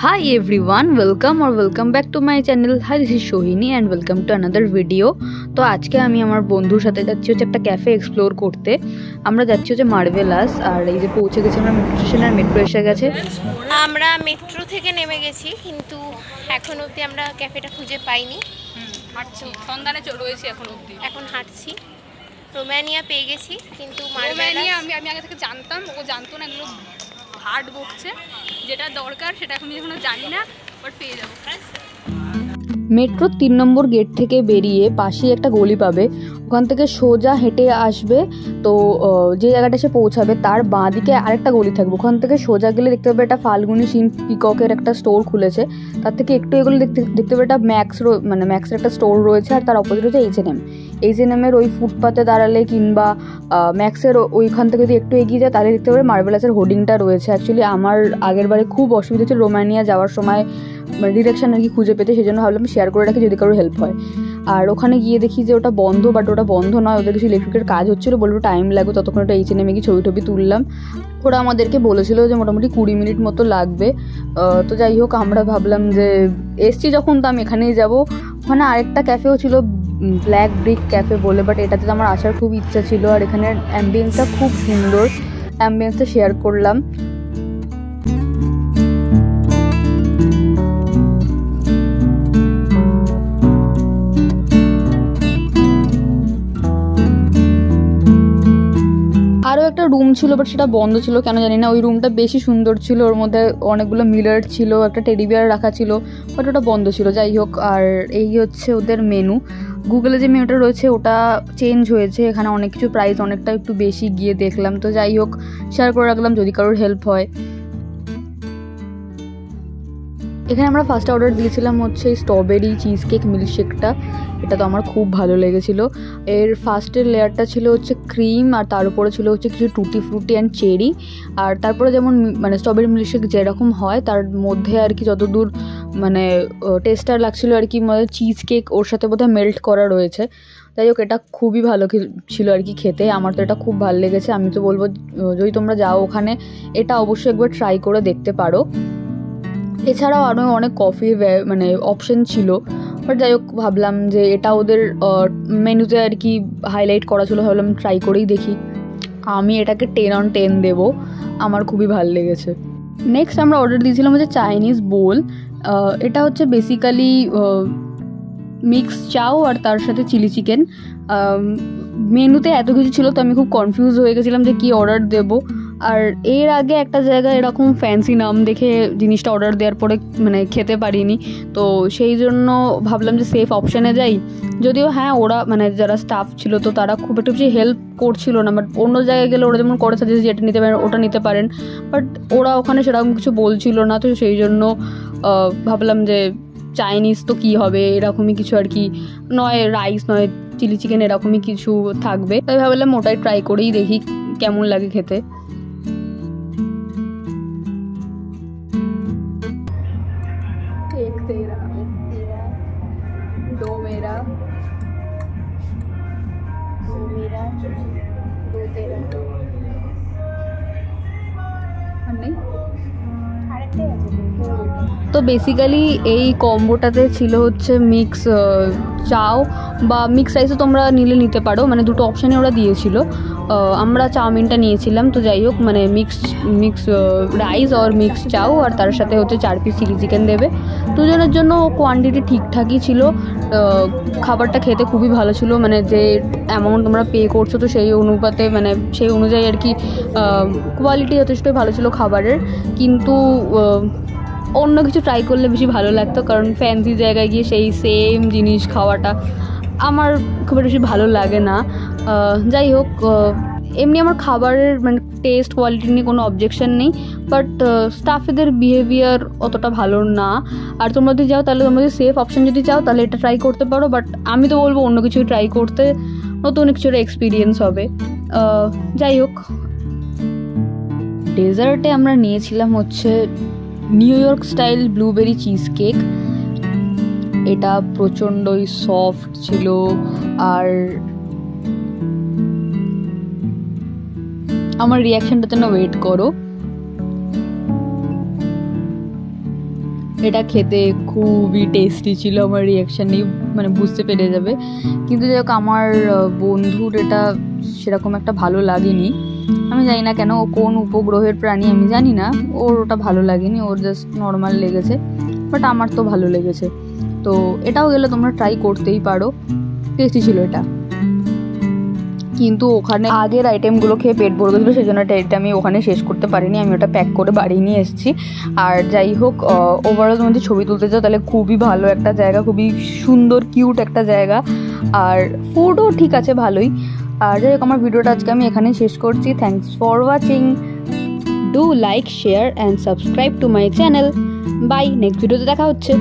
Hi everyone, welcome back to my channel. Hi, this is Shohini and welcome to another video. তো আজকে আমি আমার বন্ধুর সাথে যাচ্ছি হচ্ছে একটা ক্যাফে এক্সপ্লোর করতে। আমরা যাচ্ছি হচ্ছে মার্ভেলাস, আর এই যে পৌঁছে গেছি আমরা মেট্রো স্টেশন, আর মেট্রো এসে গেছে। আমরা মেট্রো থেকে নেমে গেছি, কিন্তু এখন অবধি আমরা ক্যাফেটা খুঁজে পাইনি। হাঁটছি, সন্ধানে রয়েছি এখন হাঁটছি। রোমানিয়া পেয়ে গেছি, কিন্তু রোমানিয়া আমি আগে থেকে জানতাম, ও জানতো না, এগুলো হার্ড বকছে। যেটা দরকার সেটা এখন এখনো জানি না, বাট পেয়ে যাবো। মেট্রোর 3 নম্বর গেট থেকে বেরিয়ে পাশেই একটা গলি পাবে, ওখান থেকে সোজা হেঁটে আসবে। তো যে জায়গাটা এসে পৌঁছাবে তার বাঁ দিকে আরেকটা গলি থাকবে, ওখান থেকে সোজা গেলে দেখতে পাবে একটা ফাল্গুনি সিন পিককের একটা স্টোর খুলেছে। তার থেকে একটু এগুলো দেখতে পাবে একটা ম্যাক্সের একটা স্টোর রয়েছে, আর তার অপোজিট হচ্ছে H&M-এর ওই ফুটপাতে দাঁড়ালে কিংবা ম্যাক্সের ওইখান থেকে যদি একটু এগিয়ে যায় তাহলে দেখতে পাবে মার্ভেলাসের হোর্ডিংটা রয়েছে। অ্যাকচুয়ালি আমার আগের বারে খুব অসুবিধা হচ্ছে রোমানিয়া যাওয়ার সময় ডিরেকশন আর কি খুঁজে পেতে, সেই জন্য ভাবলাম শেয়ার করে রাখি যদি কারোর হেল্প হয়। আর ওখানে গিয়ে দেখি যে ওটা বন্ধ, বাট ওটা বন্ধ নয়, ওদের কিছু ইলেকট্রিকের কাজ হচ্ছিলো, বলবো টাইম লাগবে। ততক্ষণ একটা H&M-এ গিয়ে ছবি তুললাম। ওরা আমাদেরকে বলেছিল যে মোটামুটি 20 মিনিট মতো লাগবে। তো যাই হোক, আমরা ভাবলাম যে এসছি যখন তো আমি এখানেই যাবো। ওখানে আরেকটা ক্যাফেও ছিল, ব্ল্যাক ব্রিক ক্যাফে বলে, বাট এটাতে তো আমার আসার খুব ইচ্ছা ছিল। আর এখানের অ্যাম্বিয়েন্সটা খুব সুন্দর, অ্যাম্বিয়েন্সটা শেয়ার করলাম। আরও একটা রুম ছিল, বাট সেটা বন্ধ ছিল, কেন জানি না। ওই রুমটা বেশি সুন্দর ছিল, ওর মধ্যে অনেকগুলো মিলার ছিল, একটা টেডি বিয়ার রাখা ছিল, বাট ওটা বন্ধ ছিল। যাই হোক, আর এই হচ্ছে ওদের মেনু। গুগলে যে মেনুটা রয়েছে ওটা চেঞ্জ হয়েছে, এখানে অনেক কিছু প্রাইস অনেকটা একটু বেশি গিয়ে দেখলাম। তো যাই হোক, শেয়ার করে রাখলাম যদি কারোর হেল্প হয়। এখানে আমরা ফার্স্ট অর্ডার দিয়েছিলাম হচ্ছে স্ট্রবেরি চিজ কেক মিল্কশেকটা। এটা তো আমার খুব ভালো লেগেছিলো। এর ফার্স্টের লেয়ারটা ছিল হচ্ছে ক্রিম, আর তার উপরে ছিল হচ্ছে কিছু টুটি ফ্রুটি অ্যান্ড চেরি। আর তারপরে যেমন স্ট্রবেরি মিল্কশেক যেরকম হয় তার মধ্যে আর কি যতদূর টেস্টার লাগছিলো আর কি, চিজ কেক ওর সাথে বোধহয় মেল্ট করা রয়েছে। যাই হোক, এটা খুবই ভালো ছিল আর কি খেতে। আমার তো এটা খুব ভালো লেগেছে। আমি তো বলবো যদি তোমরা যাও ওখানে এটা অবশ্যই একবার ট্রাই করে দেখতে পারো। এছাড়াও আরও অনেক কফি অপশন ছিল, বাট যাই হোক ভাবলাম যে এটা ওদের মেনুতে আর কি হাইলাইট করা ছিল, ভাবলাম ট্রাই করেই দেখি। আমি এটাকে 10 on 10 দেবো, আমার খুবই ভালো লেগেছে। নেক্সট আমরা অর্ডার দিয়েছিলাম হচ্ছে চাইনিজ বোল। এটা হচ্ছে বেসিক্যালি মিক্স চাও আর তার সাথে চিলি চিকেন। মেনুতে এত কিছু ছিল তো আমি খুব কনফিউজ হয়ে গেছিলাম যে কী অর্ডার দেবো। আর এর আগে একটা জায়গায় এরকম ফ্যান্সি নাম দেখে জিনিসটা অর্ডার দেওয়ার পরে খেতে পারিনি, তো সেই জন্য ভাবলাম যে সেফ অপশানে যাই। যদিও হ্যাঁ, ওরা যারা স্টাফ ছিল তো তারা খুব একটা বেশি হেল্প করছিল না, বাট অন্য জায়গায় গেলে ওরা যেমন করে সাজেস্ট যে এটা নিতে পারেন ওটা নিতে পারেন, বাট ওরা ওখানে সেরকম কিছু বলছিল না। তো সেই জন্য ভাবলাম যে চাইনিজ তো কী হবে, এরকমই কিছু আর কি, নয় রাইস নয় চিলি চিকেন, এরকমই কিছু থাকবে। তাই ভাবলাম ওটাই ট্রাই করেই দেখি কেমন লাগে খেতে। তো বেসিক্যালি এই কম্বোটাতে ছিল হচ্ছে মিক্স চাও বা মিক্স রাইসও তোমরা নিতে পারো, দুটো অপশানে ওরা দিয়েছিল। আমরা চাউমিনটা নিয়েছিলাম। তো যাই হোক, মিক্স রাইস আর মিক্স চাও, আর তার সাথে হচ্ছে 4 পিস চিলি চিকেন দেবে। দুজনের জন্য কোয়ান্টিটি ঠিকঠাকই ছিল। খাবারটা খেতে খুবই ভালো ছিল, যে অ্যামাউন্ট তোমরা পে করছো তো সেই অনুপাতে সেই অনুযায়ী আর কি কোয়ালিটি যথেষ্টই ভালো ছিল খাবারের। কিন্তু অন্য কিছু ট্রাই করলে বেশি ভালো লাগতো, কারণ ফ্যান্সি জায়গায় গিয়ে সেই সেম জিনিস খাওয়াটা আমার খুব বেশি ভালো লাগে না। যাই হোক, এমনি আমার খাবারের টেস্ট কোয়ালিটি নিয়ে কোনো অবজেকশন নেই, বাট স্টাফেদের বিহেভিয়ার অতটা ভালো না। আর তোমরা যদি যাও তাহলে তোমরা যদি সেফ অপশান যদি চাও তাহলে এটা ট্রাই করতে পারো, বাট আমি তো বলবো অন্য কিছু ট্রাই করতে, নতুন কিছু এক্সপিরিয়েন্স হবে। যাই হোক, ডেজার্টে আমরা নিয়েছিলাম হচ্ছে new York style blueberry cheese cake. এটা প্রচণ্ডই সফট ছিল, আর আমার রিয়াকশনটার জন্য ওয়েট করো। এটা খেতে খুবই টেস্টি ছিল, আমার রিয়াকশানেই মানে বুঝতে পেরে যাবে। কিন্তু যাই হোক আমার বন্ধুর এটা সেরকম একটা ভালো লাগেনি, আমি জানি না কেন, ও কোন উপগ্রহের প্রাণী আমি জানি না, ওর ওটা ভালো লাগেনি, ওর জাস্ট নর্মাল লেগেছে, বাট আমার তো ভালো লেগেছে। তো এটাও গেলে তোমরা ট্রাই করতেই পারো, টেস্টি ছিল এটা। কিন্তু ওখানে আগের আইটেমগুলো খেয়ে পেট ভরে গেছিলো, সেই জন্য এটা আমি ওখানে শেষ করতে পারিনি, আমি ওটা প্যাক করে বাড়ি নিয়ে এসেছি। আর যাই হোক ওভারঅল তুমি যদি ছবি তুলতে চাও তাহলে খুবই ভালো একটা জায়গা, খুবই সুন্দর কিউট একটা জায়গা, আর ফুডও ঠিক আছে ভালোই। আর যাই হোক আমার ভিডিওটা আজকে আমি এখানেই শেষ করছি। Thanks for watching, do like, share and subscribe to my channel. Bye, next ভিডিওতে দেখা হচ্ছে।